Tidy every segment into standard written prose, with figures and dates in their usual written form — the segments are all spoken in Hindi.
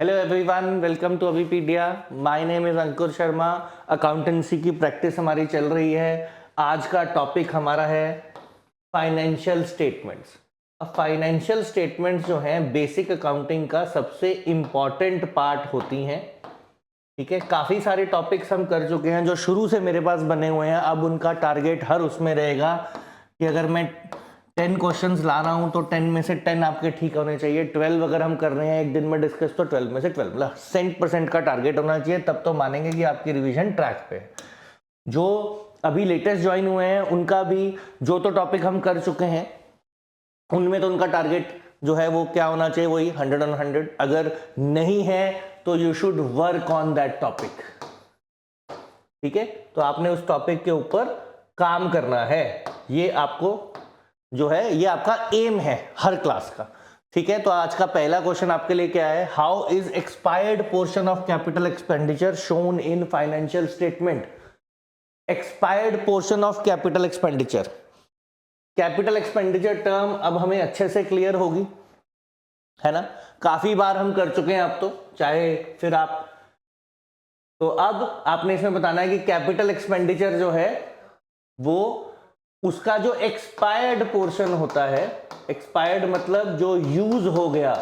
Hello everyone, welcome to Abhipedia. My name is Ankur Sharma. Accountancy की प्रैक्टिस हमारी चल रही है। आज का टॉपिक हमारा है फाइनेंशियल स्टेटमेंट्स। अब फाइनेंशियल स्टेटमेंट्स जो हैं बेसिक अकाउंटिंग का सबसे इम्पॉर्टेंट पार्ट होती हैं। ठीक है, काफ़ी सारे टॉपिक्स हम कर चुके हैं जो शुरू से मेरे पास बने हुए हैं। अब उनका टारगेट हर उसमें रहेगा कि अगर मैं 10 क्वेश्चंस ला रहा हूं तो 10 में से 10 आपके ठीक होने चाहिए। 12 अगर हम कर रहे हैं एक दिन में डिस्कस तो 12 में से 12 मतलब 100% का टारगेट होना चाहिए, तब तो मानेंगे कि आपकी रिवीजन ट्रैक पे है। जो अभी लेटेस्ट ज्वाइन हुए हैं उनका भी जो तो टॉपिक हम कर चुके हैं उनमें तो उनका टारगेट जो है वो क्या होना चाहिए, वही 100 on 100। अगर नहीं है तो you should work on that topic. ठीक है, तो आपने उस टॉपिक के ऊपर काम करना है। ये आपको जो है ये आपका एम है हर क्लास का। ठीक है, तो आज का पहला क्वेश्चन आपके लिए क्या है, how is expired portion of capital expenditure shown in financial statement. Expired portion of capital expenditure, capital expenditure term अब हमें अच्छे से क्लियर होगी, है ना। काफी बार हम कर चुके हैं अब तो, चाहे फिर आप, तो अब आपने इसमें बताना है कि कैपिटल एक्सपेंडिचर जो है वो उसका जो एक्सपायर्ड पोर्शन होता है, एक्सपायर्ड मतलब जो यूज हो गया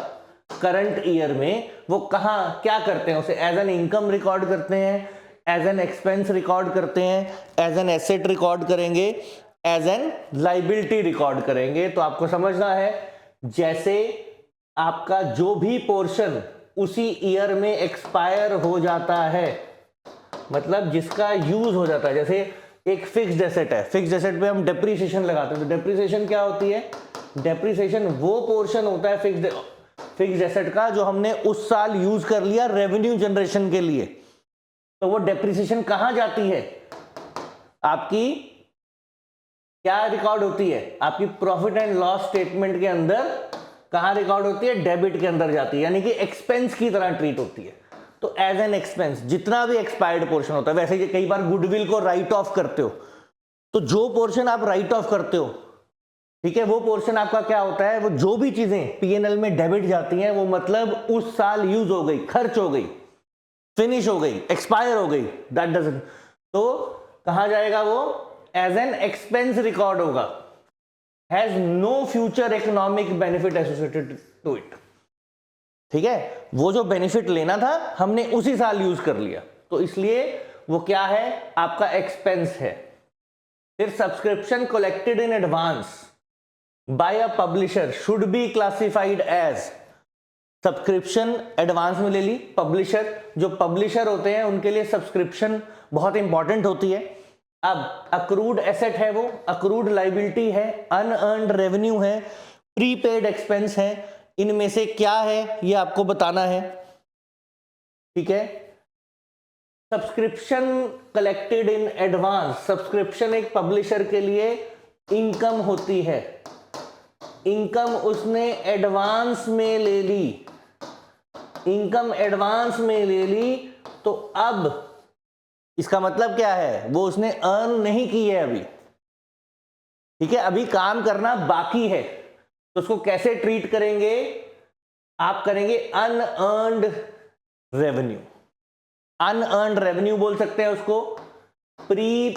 करंट ईयर में, वो कहां क्या करते हैं, उसे एज एन इनकम रिकॉर्ड करते हैं, एज एन एक्सपेंस रिकॉर्ड करते हैं, एज एन एसेट रिकॉर्ड करेंगे, एज एन लाइबिलिटी रिकॉर्ड करेंगे। तो आपको समझना है जैसे आपका जो भी पोर्शन उसी ईयर में एक्सपायर हो जाता है, मतलब जिसका यूज हो जाता है, जैसे एक फिक्स्ड एसेट है, फिक्स्ड एसेट पे हम डेप्रिसिएशन लगाते हैं। तो डेप्रिसिएशन क्या होती है, डेप्रिसिएशन वो पोर्शन होता है फिक्स्ड एसेट का जो हमने उस साल यूज कर लिया रेवेन्यू जनरेशन के लिए। तो वो डेप्रिसिएशन कहां जाती है, आपकी क्या रिकॉर्ड होती है, आपकी प्रॉफिट एंड लॉस स्टेटमेंट के अंदर कहां रिकॉर्ड होती है, डेबिट के अंदर जाती है, यानी कि एक्सपेंस की तरह ट्रीट होती है। तो एज एन एक्सपेंस जितना भी एक्सपायर्ड पोर्शन होता है, वैसे ही कई बार गुडविल को राइट ऑफ करते हो, तो जो पोर्शन आप राइट ऑफ करते हो, ठीक है, वो पोर्शन आपका क्या होता है, वो जो भी चीजें पीएनएल में डेबिट जाती हैं वो मतलब उस साल यूज हो गई, खर्च हो गई, फिनिश हो गई, एक्सपायर हो गई, दैट डजंट, तो कहां जाएगा वो, एज एन एक्सपेंस रिकॉर्ड होगा, has no future economic benefit associated to it. ठीक है, वो जो बेनिफिट लेना था हमने उसी साल यूज कर लिया, तो इसलिए वो क्या है, आपका एक्सपेंस है। फिर subscription collected in advance by a publisher should be classified as, subscription advance में ले ली, पब्लिशर, जो पब्लिशर होते हैं उनके लिए सब्सक्रिप्शन बहुत इंपॉर्टेंट होती है। अब अक्रूड एसेट है, वो अक्रूड लाइबिलिटी है, अनअर्न्ड रेवेन्यू है, प्रीपेड एक्सपेंस है, इनमें से क्या है ये आपको बताना है। ठीक है, subscription collected in advance, subscription एक पब्लिशर के लिए इनकम होती है, इनकम उसने एडवांस में ले ली, इनकम एडवांस में ले ली, तो अब इसका मतलब क्या है, वो उसने अर्न नहीं की है अभी। ठीक है, अभी काम करना बाकी है, तो उसको कैसे ट्रीट करेंगे, आप करेंगे अनअर्न्ड रेवेन्यू। अनअर्न्ड रेवेन्यू बोल सकते हैं उसको, प्री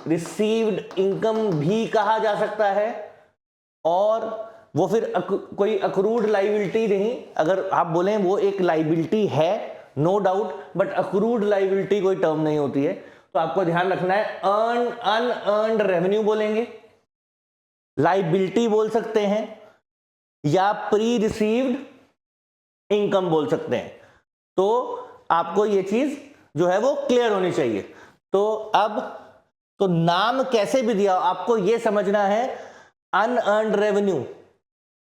रिसीव्ड इनकम भी कहा जा सकता है, और वो फिर कोई अक्रूड लाइबिलिटी नहीं, अगर आप बोलें वो एक लाइबिलिटी है no doubt, but accrued liability कोई टर्म नहीं होती है, तो आपको ध्यान रखना है अनअर्न्ड रेवेन्यू बोलेंगे, लाइबिलिटी बोल सकते हैं, या प्री रिसीव्ड इनकम बोल सकते हैं। तो आपको ये चीज जो है वो क्लियर होनी चाहिए। तो अब तो नाम कैसे भी दिया आपको ये समझना है, अनअर्न्ड रेवेन्यू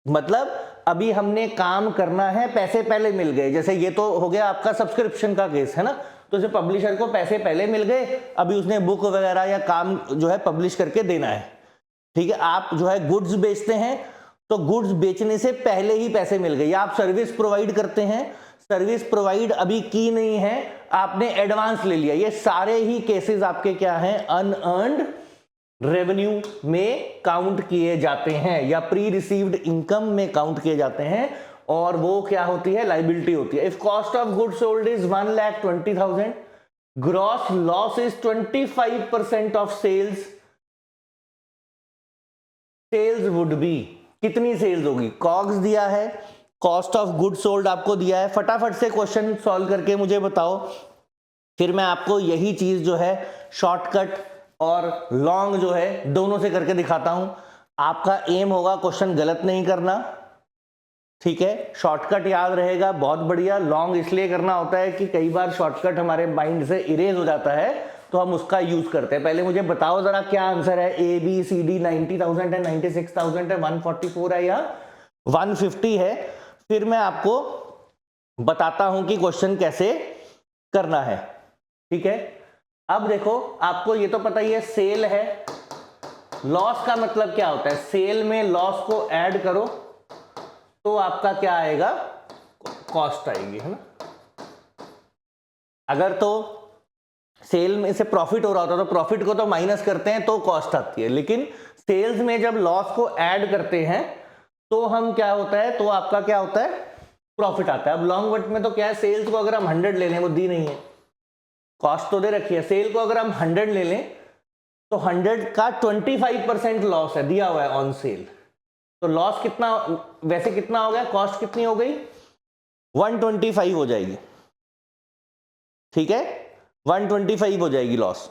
मतलब अभी हमने काम करना है, पैसे पहले मिल गए, जैसे ये तो हो गया आपका सब्सक्रिप्शन का केस, है ना। तो इसे पब्लिशर को पैसे पहले मिल गए, अभी उसने बुक वगैरह या काम जो है पब्लिश करके देना है। ठीक है, आप जो है गुड्स बेचते हैं, तो गुड्स बेचने से पहले ही पैसे मिल गए, या आप सर्विस प्रोवाइड करते हैं, सर्विस प्रोवाइड अभी की नहीं है, आपने एडवांस ले लिया, ये सारे ही केसेस आपके क्या हैं, अनअर्न्ड रेवेन्यू में काउंट किए जाते हैं, या प्री रिसीव्ड इनकम में काउंट किए जाते हैं। और वो क्या होती है, लाइबिलिटी होती है। If cost of good sold is 1,20,000, gross loss is 25% of sales, sales would be, कितनी सेल्स होगी, कॉग्स दिया है, कॉस्ट ऑफ गुड सोल्ड आपको दिया है। फटाफट से क्वेश्चन सॉल्व करके मुझे बताओ, फिर मैं आपको यही चीज जो है शॉर्टकट और लॉन्ग जो है दोनों से करके दिखाता हूं। आपका एम होगा क्वेश्चन गलत नहीं करना, ठीक है, शॉर्टकट याद रहेगा, बहुत बढ़िया। लॉन्ग इसलिए करना होता है कि कई बार शॉर्टकट हमारे माइंड से इरेज हो जाता है तो हम उसका यूज करते हैं। पहले मुझे बताओ जरा क्या आंसर है, ए बी सी डी, 90,000 है, 96,000 है, 144 है या 150 है, फिर मैं आपको बताता हूं कि क्वेश्चन कैसे करना है, ठीक है। अब देखो, आपको ये तो पता ही है, सेल है, लॉस का मतलब क्या होता है, सेल में लॉस को ऐड करो तो आपका क्या आएगा, कॉस्ट आएगी, है ना। अगर तो सेल में से प्रॉफिट हो रहा होता तो प्रॉफिट को तो माइनस करते हैं तो कॉस्ट आती है, लेकिन सेल्स में जब लॉस को ऐड करते हैं तो हम क्या होता है, तो आपका क्या होता है, प्रॉफिट आता है। अब लॉन्ग वर्ड में तो क्या है, सेल्स को अगर हम 100 ले लें, वो दी नहीं है, कॉस्ट तो दे रखी है, सेल को अगर हम 100 ले लें तो 100 का 25% लॉस है, दिया हुआ है ऑन सेल, तो लॉस कितना, वैसे कितना हो गया, कॉस्ट कितनी हो गई, 125 हो जाएगी, ठीक है, 125 हो जाएगी लॉस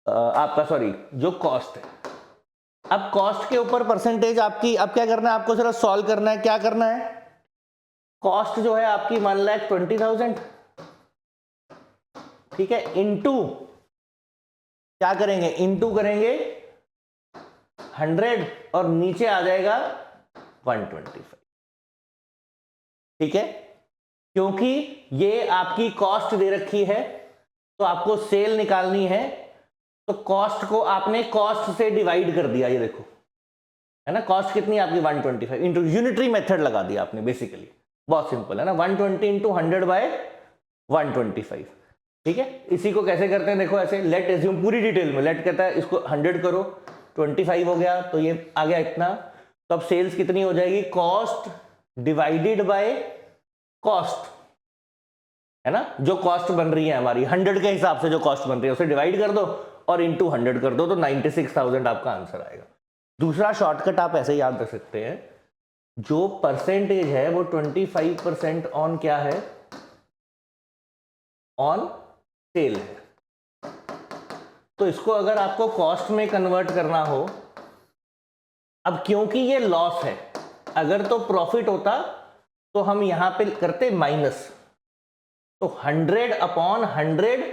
आपका, सॉरी जो कॉस्ट है। अब कॉस्ट के ऊपर परसेंटेज आपकी, अब क्या करना है आपको, सिर्फ सॉल्व करना है। क्या करना है, कॉस्ट जो है आपकी 1,20,000, ठीक है, इनटू क्या करेंगे, इनटू करेंगे 100 और नीचे आ जाएगा 125, ठीक है, क्योंकि ये आपकी कॉस्ट दे रखी है तो आपको सेल निकालनी है, तो कॉस्ट को आपने कॉस्ट से डिवाइड कर दिया, ये देखो, है ना, कॉस्ट कितनी आपकी 125, इंटू यूनिटरी मेथड लगा दिया आपने, बेसिकली बहुत सिंपल है ना, 120 इंटू 100 बाय 125, ठीक है। इसी को कैसे करते हैं, देखो ऐसे, लेट एज्यूम, पूरी डिटेल में, लेट कहता है इसको 100 करो, 25 हो गया तो ये आ गया इतना, तो अब सेल्स कितनी हो जाएगी, कॉस्ट डिवाइडेड बाय कॉस्ट, है ना, जो कॉस्ट बन रही है हमारी 100 के हिसाब से जो कॉस्ट बन रही है उसे डिवाइड कर दो और इंटू 100 कर दो, तो 96,000 आपका आंसर आएगा। दूसरा शॉर्टकट आप ऐसे याद रख सकते हैं, जो परसेंटेज है वो 25% ऑन क्या है, ऑन सेल है, तो इसको अगर आपको कॉस्ट में कन्वर्ट करना हो, अब क्योंकि ये लॉस है, अगर तो प्रॉफिट होता तो हम यहां पे करते माइनस, तो 100 अपॉन 100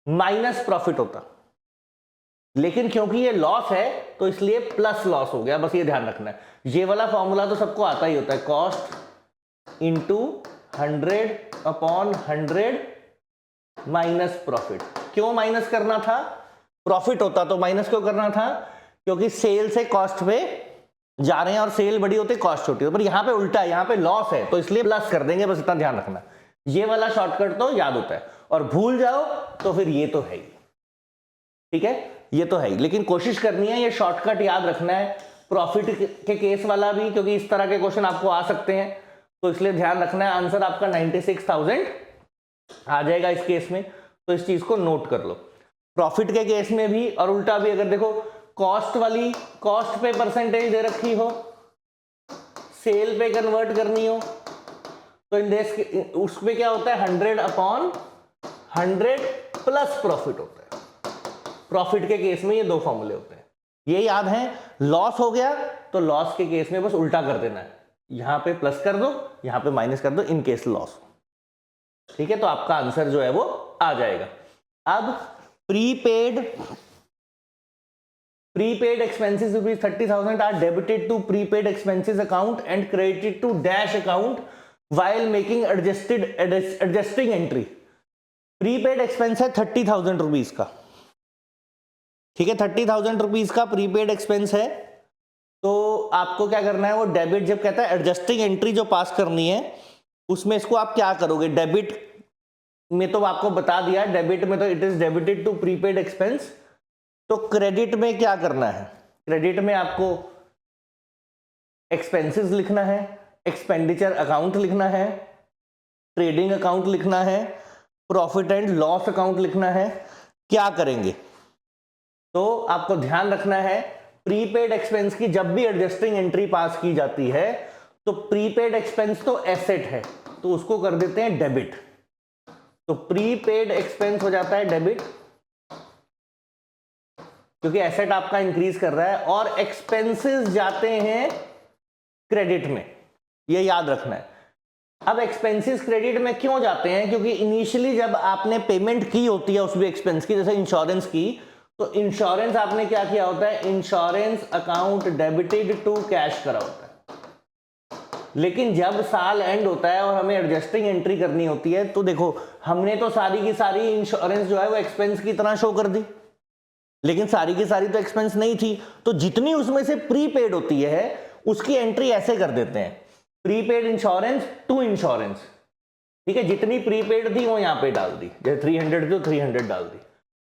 माइनस प्रॉफिट होता, लेकिन क्योंकि ये लॉस है तो इसलिए प्लस लॉस हो गया, बस ये ध्यान रखना है। ये वाला फॉर्मूला तो सबको आता ही होता है, cost into 100 upon 100 minus profit. क्यों माइनस करना था, प्रॉफिट होता तो माइनस क्यों करना था, क्योंकि सेल से कॉस्ट पे जा रहे हैं और सेल बड़ी होती है कॉस्ट छोटी होती है, पर यहां पे उल्टा है, यहां पे लॉस है तो इसलिए प्लस कर देंगे, बस इतना ध्यान रखना। ये वाला शॉर्टकट तो याद होता है, और भूल जाओ तो फिर ये तो है ही, ठीक है, ये तो है ही, लेकिन कोशिश करनी है ये शॉर्टकट याद रखना है। प्रॉफिट के केस वाला भी, क्योंकि इस तरह के क्वेश्चन आपको आ सकते हैं, तो इसलिए ध्यान रखना है। आंसर आपका 96,000 आ जाएगा इस केस में, तो इस चीज को नोट कर लो। प्रॉफिट के केस में भी और उल्टा भी, अगर देखो कॉस्ट वाली, कॉस्ट पे परसेंटेज दे रखी हो, सेल पे कन्वर्ट करनी हो, तो इन देश उसमें क्या होता है, 100 अपॉन 100 प्लस प्रॉफिट होता है। प्रॉफिट के केस में ये दो फॉर्मूले होते हैं, ये याद है। लॉस हो गया तो लॉस के केस में बस उल्टा कर देना है, यहां पे प्लस कर दो, यहां पे माइनस कर दो, इन केस लॉस, ठीक है, तो आपका आंसर जो है वो आ जाएगा। अब prepaid expenses rupees 30,000 are debited to prepaid expenses account and credited to dash account while making adjusting entry। prepaid expense है 30,000 रुपीज का, ठीक है, 30,000 रुपीज का प्रीपेड एक्सपेंस है, तो आपको क्या करना है, वो डेबिट जब कहता है एडजस्टिंग एंट्री जो पास करनी है, उसमें इसको आप क्या करोगे, डेबिट में तो आपको बता दिया, डेबिट में तो it is debited to prepaid expense, तो क्रेडिट में क्या करना है, क्रेडिट में आपको एक्सपेंसेस लिखना है, एक्सपेंडिचर अकाउंट लिखना है, ट्रेडिंग अकाउंट लिखना है, प्रॉफिट एंड लॉस अकाउंट लिखना है। क्या करेंगे? तो आपको ध्यान रखना है, प्रीपेड एक्सपेंस की जब भी एडजस्टिंग एंट्री पास की जाती है तो प्रीपेड एक्सपेंस तो एसेट है, तो उसको कर देते हैं डेबिट। तो प्रीपेड एक्सपेंस हो जाता है डेबिट, क्योंकि एसेट आपका इंक्रीज कर रहा है, और एक्सपेंसेस जाते हैं क्रेडिट में, ये याद रखना है। अब एक्सपेंसेस क्रेडिट में क्यों जाते हैं? क्योंकि इनिशियली जब आपने पेमेंट की होती है उस भी एक्सपेंस की, जैसे इंश्योरेंस की, तो इंश्योरेंस आपने क्या किया होता है? Insurance account debited to cash करा होता है। लेकिन जब साल एंड होता है और हमें एडजस्टिंग एंट्री करनी होती है, तो देखो हमने तो सारी की सारी इंश्योरेंस जो है वो एक्सपेंस की तरह शो कर दी, लेकिन सारी की सारी तो एक्सपेंस नहीं थी, तो जितनी उसमें से प्रीपेड होती है उसकी एंट्री ऐसे कर देते हैं, प्रीपेड इंश्योरेंस टू इंश्योरेंस। ठीक है, जितनी प्रीपेड थी वो यहां पे डाल दी, जैसे 300 थी तो 300 डाल दी।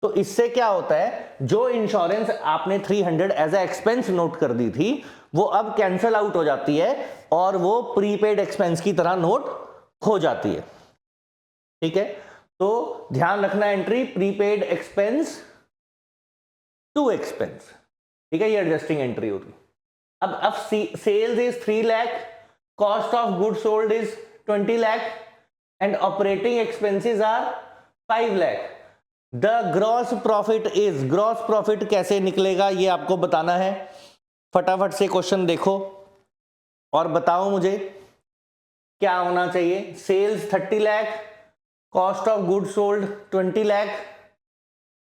तो इससे क्या होता है, जो इंश्योरेंस आपने 300 एज ए एक्सपेंस नोट कर दी थी वो अब कैंसल आउट हो जाती है और वो प्रीपेड एक्सपेंस की तरह नोट हो जाती है। ठीक है, तो ध्यान रखना, entry prepaid expense to expense. ठीक है, ये एडजस्टिंग एंट्री होगी। अब sales is 3 lakh, cost of good sold is 20 lakh and operating expenses are 5 lakh. The gross profit is, gross profit कैसे निकलेगा ये आपको बताना है। फटाफट से क्वेश्चन देखो और बताओ मुझे क्या होना चाहिए। Sales 30 lakh, cost of good sold 20 lakh,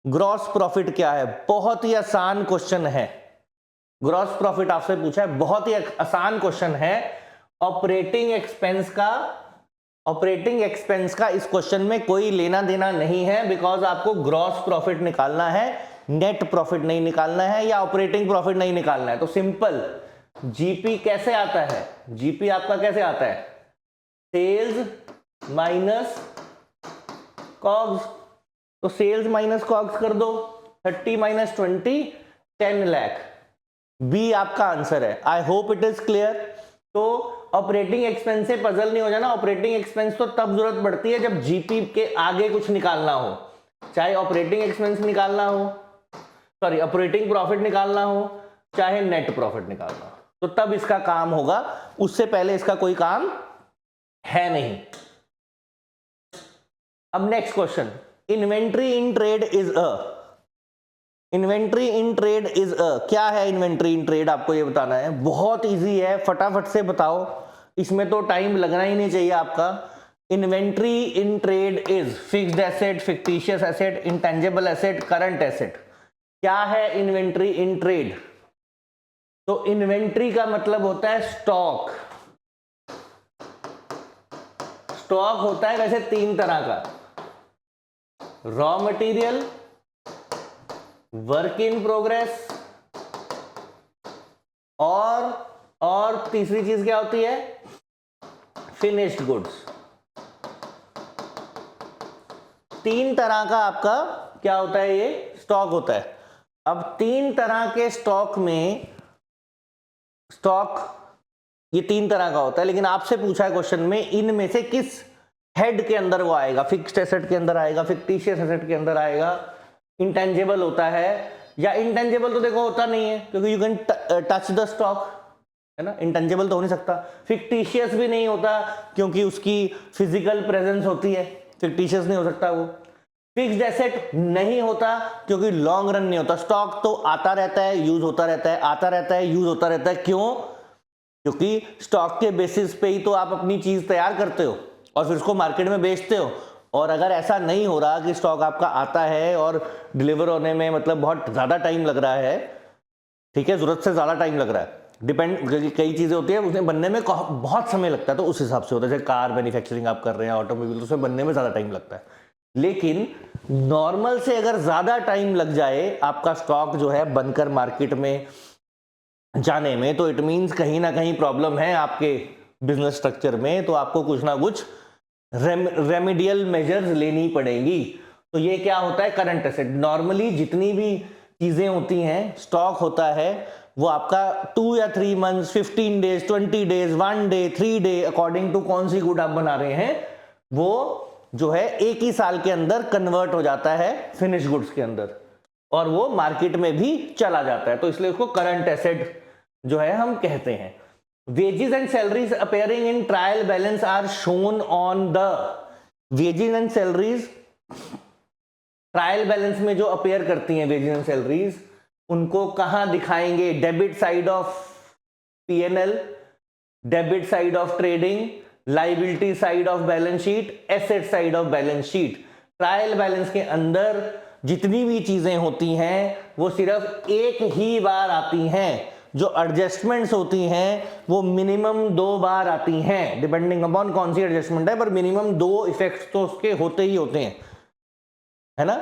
gross profit क्या है? बहुत ही आसान क्वेश्चन है, ग्रॉस प्रॉफिट आपसे पूछा है, बहुत ही आसान क्वेश्चन है। ऑपरेटिंग एक्सपेंस का इस क्वेश्चन में कोई लेना देना नहीं है, बिकॉज आपको ग्रॉस प्रॉफिट निकालना है, नेट प्रॉफिट नहीं निकालना है या ऑपरेटिंग प्रॉफिट नहीं निकालना है। तो सिंपल, जीपी कैसे आता है? जीपी आपका कैसे आता है? Sales minus COGS. तो सेल्स माइनस कॉग्स कर दो, 30 माइनस 20 10 लाख। बी आपका आंसर है। I hope it is clear. तो ऑपरेटिंग एक्सपेंस से पजल नहीं हो जाना। ऑपरेटिंग एक्सपेंस तो तब जरूरत पड़ती है जब जीपी के आगे कुछ निकालना हो, चाहे ऑपरेटिंग एक्सपेंस निकालना हो, सॉरी ऑपरेटिंग प्रॉफिट निकालना हो, चाहे नेट प्रॉफिट निकालना हो, तो तब इसका काम होगा, उससे पहले इसका कोई काम है नहीं। अब next question, inventory in trade is a, inventory in trade is a, क्या है इन्वेंट्री इन ट्रेड? आपको ये बताना है, बहुत इजी है, फटाफट से बताओ, इसमें तो टाइम लगना ही नहीं चाहिए आपका। Inventory in trade is fixed asset, fictitious asset, intangible asset, current asset. क्या है इन्वेंट्री इन ट्रेड? तो इन्वेंट्री का मतलब होता है स्टॉक। स्टॉक होता है वैसे 3 तरह का, raw material, work in progress, और तीसरी चीज क्या होती है? Finished goods. 3 तरह का आपका क्या होता है? ये स्टॉक होता है। अब 3 तरह के स्टॉक में, स्टॉक ये 3 तरह का होता है, लेकिन आपसे पूछा है क्वेश्चन में इनमें से किस हेड के अंदर वो आएगा? फिक्स्ड एसेट के अंदर आएगा, फिक्टिशियस एसेट के अंदर आएगा, इंटेंजिबल होता है, या इंटेंजिबल तो देखो होता नहीं है क्योंकि you can touch the stock, है ना, इंटेंजिबल तो हो नहीं सकता। फिक्टिशियस भी नहीं होता क्योंकि उसकी फिजिकल प्रेजेंस होती है, फिक्टिशियस नहीं हो सकता वो। फिक्स्ड एसेट नहीं होता क्योंकि लॉन्ग रन नहीं होता। स्टॉक तो आता रहता है, यूज होता रहता है, आता रहता है, यूज होता रहता है। क्यों? क्योंकि स्टॉक के बेसिस पे ही तो आप अपनी चीज तैयार करते हो और फिर उसको मार्केट में बेचते हो। और अगर ऐसा नहीं हो रहा कि स्टॉक आपका आता है और डिलीवर होने में मतलब बहुत ज्यादा टाइम लग रहा है, ठीक है, जरूरत से ज्यादा टाइम लग रहा है, डिपेंड, कई चीजें होती है उसमें बनने में बहुत समय लगता है, तो उस हिसाब से होता है। जैसे कार मैन्युफैक्चरिंग आप कर रहे हैं, ऑटोमोबाइल, तो उसमें बनने में ज्यादा टाइम लगता है। लेकिन नॉर्मल से अगर ज्यादा टाइम लग जाए आपका स्टॉक जो है बनकर मार्केट में जाने में, तो इट मींस कहीं ना कहीं प्रॉब्लम है आपके बिजनेस स्ट्रक्चर में, तो आपको कुछ ना कुछ रेमेडियल मेजर्स लेनी पड़ेंगी। तो ये क्या होता है? Current asset. नॉर्मली जितनी भी चीजें होती हैं, स्टॉक होता है, वो आपका 2 या 3 months, 15 days, 20 days, 1 day, 3 day, according to कौन सी गुड आप बना रहे हैं, वो जो है एक ही साल के अंदर कन्वर्ट हो जाता है फिनिश गुड्स के अंदर और वो मार्केट में भी चला जाता है, तो इसलिए उसको करंट एसेट जो है हम कहते हैं। Wages and salaries appearing in trial balance are shown on the, wages and salaries trial balance में जो अपेयर करती हैं वेजेस एंड सैलरीज, उनको कहां दिखाएंगे, debit side of PNL, debit side of trading, liability side of balance sheet, asset side of balance sheet. Trial balance के अंदर जितनी भी चीजें होती हैं वो सिर्फ एक ही बार आती हैं, जो एडजस्टमेंट्स होती हैं वो मिनिमम 2 बार आती हैं, डिपेंडिंग अपॉन कौन सी एडजस्टमेंट है, पर मिनिमम 2 इफेक्ट्स तो उसके होते ही होते हैं, है ना।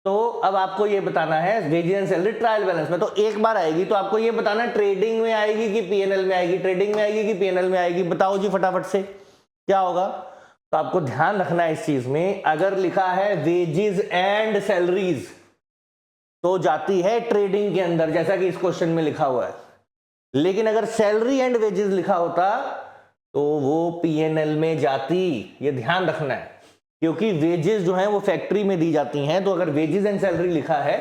तो अब आपको ये बताना है wages and salary trial balance में तो एक बार आएगी, तो आपको ये बताना है ट्रेडिंग में आएगी कि पीएनएल में आएगी, ट्रेडिंग में आएगी कि पीएनएल में आएगी, बताओ जी फटाफट से क्या होगा। तो आपको ध्यान रखना है इस चीज में, अगर लिखा है वेजेस एंड सैलरीज तो जाती है ट्रेडिंग के अंदर, जैसा कि इस क्वेश्चन में लिखा हुआ है, लेकिन अगर सैलरी एंड वेजेस लिखा होता तो वो पीएनएल में जाती, ये ध्यान रखना है, क्योंकि वेजेस जो हैं वो फैक्ट्री में दी जाती हैं। तो अगर वेजेस एंड सैलरी लिखा है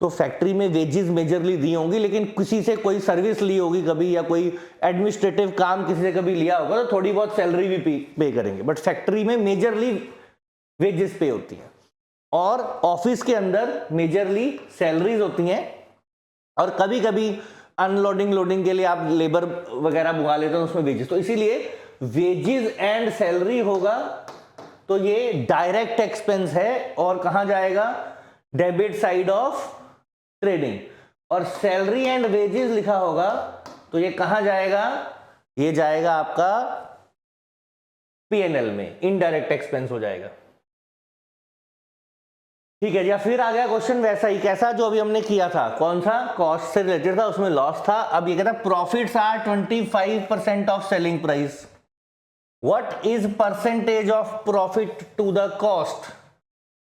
तो फैक्ट्री में वेजेस मेजरली दी होंगी, लेकिन किसी से कोई सर्विस ली होगी कभी या कोई एडमिनिस्ट्रेटिव काम किसी से कभी लिया होगा तो थोड़ी बहुत सैलरी भी पे करेंगे, बट फैक्ट्री में मेजरली वेजेस पे होती है और ऑफिस के अंदर मेजरली सैलरीज होती हैं और कभी कभी अनलोडिंग लोडिंग के लिए आप लेबर वगैरह बुला लेते हैं उसमें वेजेस, तो इसीलिए वेजेस एंड सैलरी होगा तो ये डायरेक्ट एक्सपेंस है और कहां जाएगा, डेबिट साइड ऑफ ट्रेडिंग। और सैलरी एंड वेजेस लिखा होगा तो ये कहां जाएगा, ये जाएगा आपका पीएनएल में, इनडायरेक्ट एक्सपेंस हो जाएगा, ठीक है। या फिर आ गया क्वेश्चन वैसा ही, कैसा जो अभी हमने किया था, कौन सा, कॉस्ट से रिलेटेड था, उसमें लॉस था। अब ये कहता है profits are 25% of selling price, what is percentage of profit to the cost.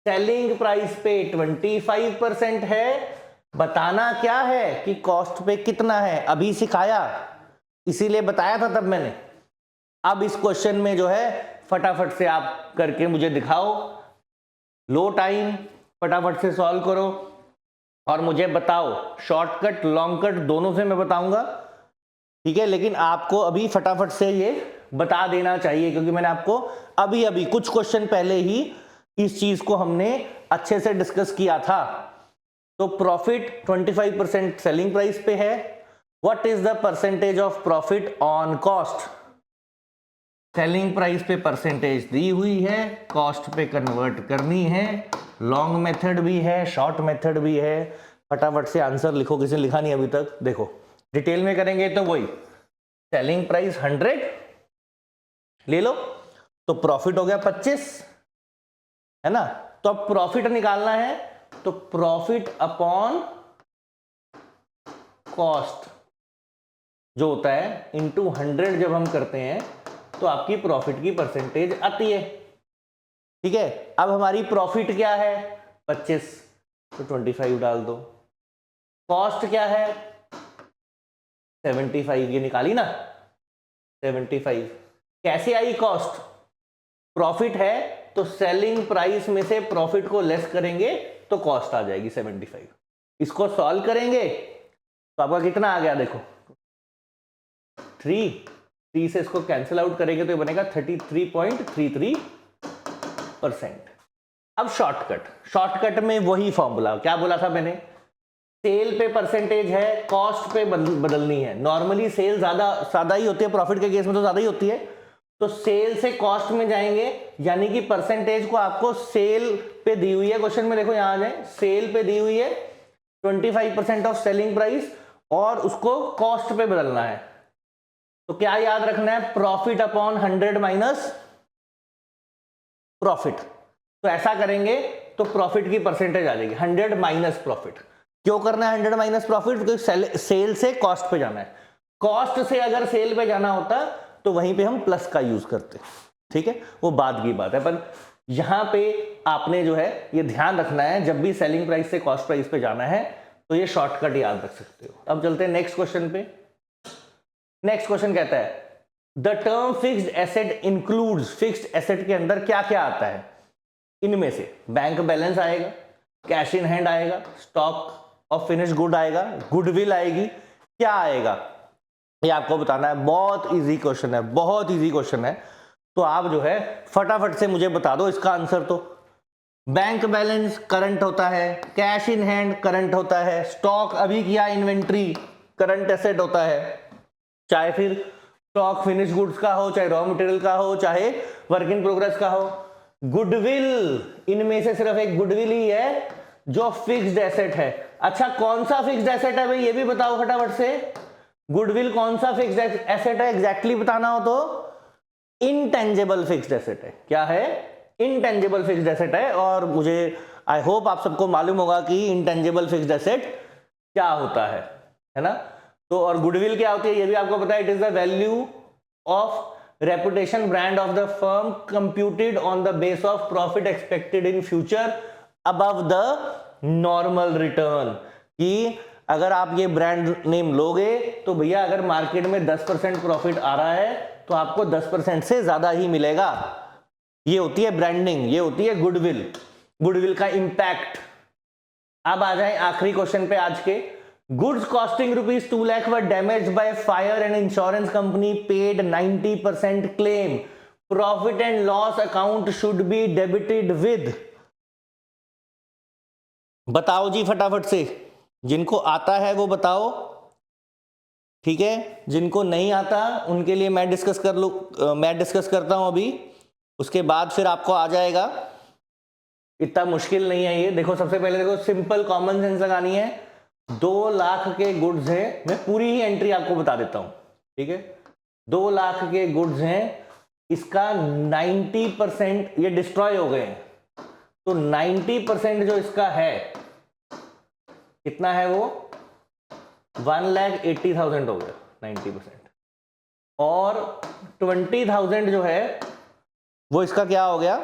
Selling price पे 25% है, बताना क्या है कि कॉस्ट पे कितना है, अभी सिखाया इसीलिए बताया था तब मैंने। अब इस क्वेश्चन में जो है फटाफट से आप करके मुझे दिखाओ, लो टाइम, फटाफट से सॉल्व करो और मुझे बताओ, शॉर्टकट लॉन्ग कट दोनों से मैं बताऊंगा, ठीक है, लेकिन आपको अभी फटाफट से ये बता देना चाहिए क्योंकि मैंने आपको अभी अभी कुछ क्वेश्चन पहले ही इस चीज को हमने अच्छे से डिस्कस किया था। तो प्रॉफिट 25% सेलिंग प्राइस पे है, what is the percentage of profit on cost. Selling price पे परसेंटेज दी हुई है, कॉस्ट पे कन्वर्ट करनी है, लॉन्ग मेथड भी है, शॉर्ट मेथड भी है। फटाफट से आंसर लिखो, किसी ने लिखा नहीं अभी तक, देखो डिटेल में करेंगे तो वही, सेलिंग प्राइस 100 ले लो तो प्रॉफिट हो गया 25, है ना। तो अब प्रॉफिट निकालना है तो प्रॉफिट अपॉन कॉस्ट जो होता है इनटू 100 जब हम करते हैं तो आपकी प्रॉफिट की परसेंटेज आती है, ठीक है। अब हमारी प्रॉफिट क्या है 25 तो 25 डाल दो, कॉस्ट क्या है 75, ये निकाली ना 75। कैसे आई कॉस्ट, प्रॉफिट है तो सेलिंग प्राइस में से प्रॉफिट को लेस करेंगे तो कॉस्ट आ जाएगी 75। इसको सॉल्व करेंगे तो आपका कितना आ गया, देखो 3 से इसको कैंसिल आउट करेंगे तो ये बनेगा 33.33%। अब शॉर्टकट में वही फॉर्मूला, क्या बोला था मैंने, सेल पे परसेंटेज है, कॉस्ट पे बदलनी है। नॉर्मली सेल ज्यादा ही होती है, प्रॉफिट के केस में तो ज्यादा ही होती है, तो सेल से कॉस्ट में जाएंगे, यानी कि परसेंटेज को आपको सेल पे दी हुई है, क्वेश्चन में देखो यहां आ जाए, सेल पे दी हुई है 25% ऑफ सेलिंग प्राइस और उसको कॉस्ट पे बदलना है। तो क्या याद रखना है, प्रॉफिट अपॉन 100 माइनस प्रॉफिट। तो ऐसा करेंगे तो प्रॉफिट की परसेंटेज आ जाएगी 100 माइनस प्रॉफिट। क्यों करना है 100 माइनस प्रॉफिट, क्योंकि सेल से कॉस्ट पे जाना है, कॉस्ट से अगर सेल पे जाना होता तो वहीं पे हम प्लस का यूज करते, ठीक है, वो बाद की बात है। पर यहां पे आपने जो है ये ध्यान रखना है, जब भी सेलिंग प्राइस से कॉस्ट प्राइस पे जाना है तो ये शॉर्टकट याद रख सकते हो। अब चलते हैं नेक्स्ट क्वेश्चन पे। नेक्स्ट क्वेश्चन कहता है the term fixed asset includes, fixed asset के अंदर क्या क्या आता है? इनमें से बैंक बैलेंस आएगा, कैश इन हैंड आएगा, स्टॉक ऑफ फिनिश गुड आएगा, गुडविल आएगी, क्या आएगा ये आपको बताना है। बहुत इजी क्वेश्चन है, बहुत इजी क्वेश्चन है। तो आप जो है फटाफट से मुझे बता दो इसका आंसर। तो बैंक बैलेंस करंट होता है, कैश इन हैंड करंट होता है, स्टॉक अभी किया इन्वेंट्री करंट एसेट होता है, चाहे फिर स्टॉक फिनिश गुड्स का हो, चाहे रॉ मटेरियल का हो, चाहे वर्क इन प्रोग्रेस का हो। गुडविल, इनमें से सिर्फ एक गुडविल ही है जो फिक्स्ड एसेट है। अच्छा कौन सा फिक्स्ड एसेट है भाई ये भी बताओ फटाफट से। गुडविल कौन सा फिक्स्ड एसेट है एग्जैक्टली बताना हो तो इनटेंजिबल फिक्स्ड एसेट है। क्या है? इनटेंजिबल फिक्स्ड एसेट है। और मुझे आई होप आप सबको मालूम होगा कि इनटेंजिबल फिक्स्ड एसेट क्या होता है ना। तो और गुडविल क्या होती है ये भी आपको पता है। It is the value of reputation brand of the firm computed on the base of profit expected in future above the normal return. कि अगर आप ये ब्रांड नेम लोगे तो भैया अगर मार्केट में 10% प्रॉफिट आ रहा है तो आपको 10% से ज्यादा ही मिलेगा। ये होती है ब्रांडिंग, ये होती है गुडविल, गुडविल का इंपैक्ट। अब आ जाए आखिरी क्वेश्चन पे आज के। Goods costing rupees 2 lakh were damaged by fire and insurance company paid 90% claim, profit and loss account should be debited with. बताओ जी फटाफट से, जिनको आता है वो बताओ, ठीक है। जिनको नहीं आता उनके लिए मैं डिस्कस करता हूं अभी, उसके बाद फिर आपको आ जाएगा। इतना मुश्किल नहीं है ये। देखो सबसे पहले देखो सिंपल कॉमन सेंस लगानी है। 2 लाख के गुड्स हैं, मैं पूरी ही एंट्री आपको बता देता हूं, ठीक है। 2 लाख के गुड्स हैं, इसका 90% ये डिस्ट्रॉय हो गए हैं, तो 90% जो इसका है कितना है वो 1,80,000 हो गया 90%। और 20,000 जो है वो इसका क्या हो गया,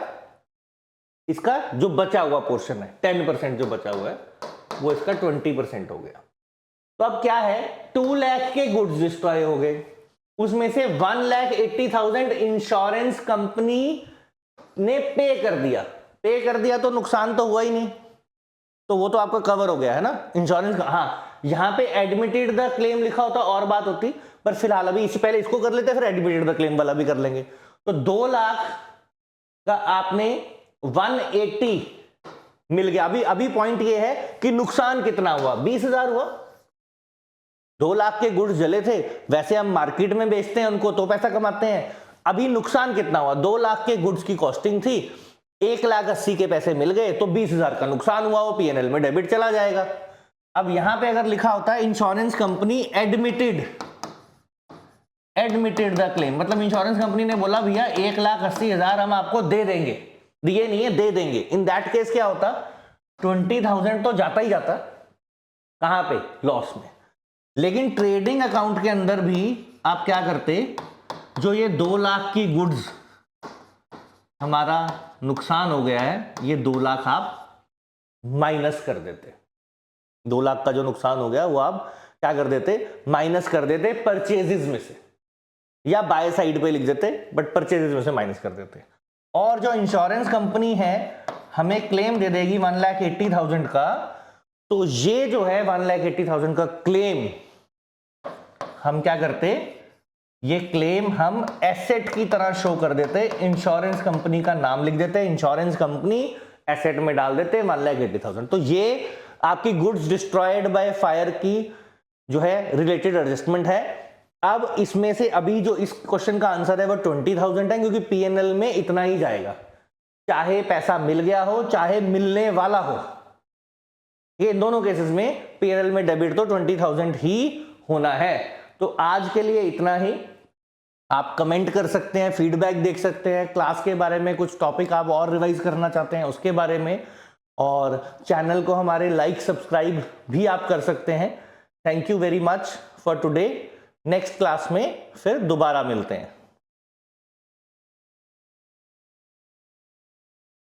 इसका जो बचा हुआ पोर्शन है 10% जो बचा हुआ है वो इसका 20% हो गया। तो अब क्या है 2 लाख के गुड्स डिस्ट्रॉय हो गए, उसमें से 1,80,000 इंश्योरेंस कंपनी ने पे कर दिया। पे कर दिया तो नुकसान तो हुआ ही नहीं, तो वो तो आपका कवर हो गया है ना इंश्योरेंस का। हाँ यहां पे एडमिटेड द क्लेम लिखा होता और बात होती, पर फिलहाल अभी इससे पहले इसको कर लेते फिर एडमिटेड द क्लेम वाला भी कर लेंगे। तो 2 लाख का आपने 180 मिल गया। अभी पॉइंट ये है कि नुकसान कितना हुआ, 20,000 हुआ। 2 लाख के गुड्स जले थे, वैसे हम मार्केट में बेचते हैं उनको तो पैसा कमाते हैं। अभी नुकसान कितना हुआ, 2 लाख के गुड्स की कॉस्टिंग थी, 1,80,000 के पैसे मिल गए तो 20,000 का नुकसान हुआ, वो पीएनएल में डेबिट चला जाएगा। अब यहां पे अगर लिखा होता है insurance company admitted the claim, मतलब इंश्योरेंस कंपनी ने बोला भैया 1,80,000 हम आपको दे देंगे, दिए नहीं है दे देंगे। इन दैट केस क्या होता 20,000 तो जाता ही जाता कहां पे, लॉस में। लेकिन ट्रेडिंग अकाउंट के अंदर भी आप क्या करते, जो ये 2 लाख की गुड्स हमारा नुकसान हो गया है, ये 2 लाख आप माइनस कर देते। 2 लाख का जो नुकसान हो गया वो आप क्या कर देते, माइनस कर देते परचेजेस में से, या बाय साइड पे लिख देते बट परचेजेस में से माइनस कर देते। और जो इंश्योरेंस कंपनी है हमें क्लेम दे देगी 1,80,000 का, तो ये जो है 1,80,000 का क्लेम हम क्या करते, ये क्लेम हम एसेट की तरह शो कर देते, इंश्योरेंस कंपनी का नाम लिख देते, इंश्योरेंस कंपनी एसेट में डाल देते 1,80,000। तो ये आपकी गुड्स डिस्ट्रॉयड बाय फायर की जो है रिलेटेड एडजस्टमेंट है। अब इसमें से अभी जो इस क्वेश्चन का आंसर है वो 20,000 है, क्योंकि पीएनएल में इतना ही जाएगा, चाहे पैसा मिल गया हो चाहे मिलने वाला हो। ये दोनों केसेस में पीएनएल में डेबिट तो 20,000 ही होना है। तो आज के लिए इतना ही। आप कमेंट कर सकते हैं, फीडबैक देख सकते हैं, क्लास के बारे में कुछ टॉपिक आप और रिवाइज करना चाहते हैं उसके बारे में, और चैनल को हमारे लाइक सब्सक्राइब भी आप कर सकते हैं। Thank you very much for today. Next class में फिर दोबारा मिलते हैं।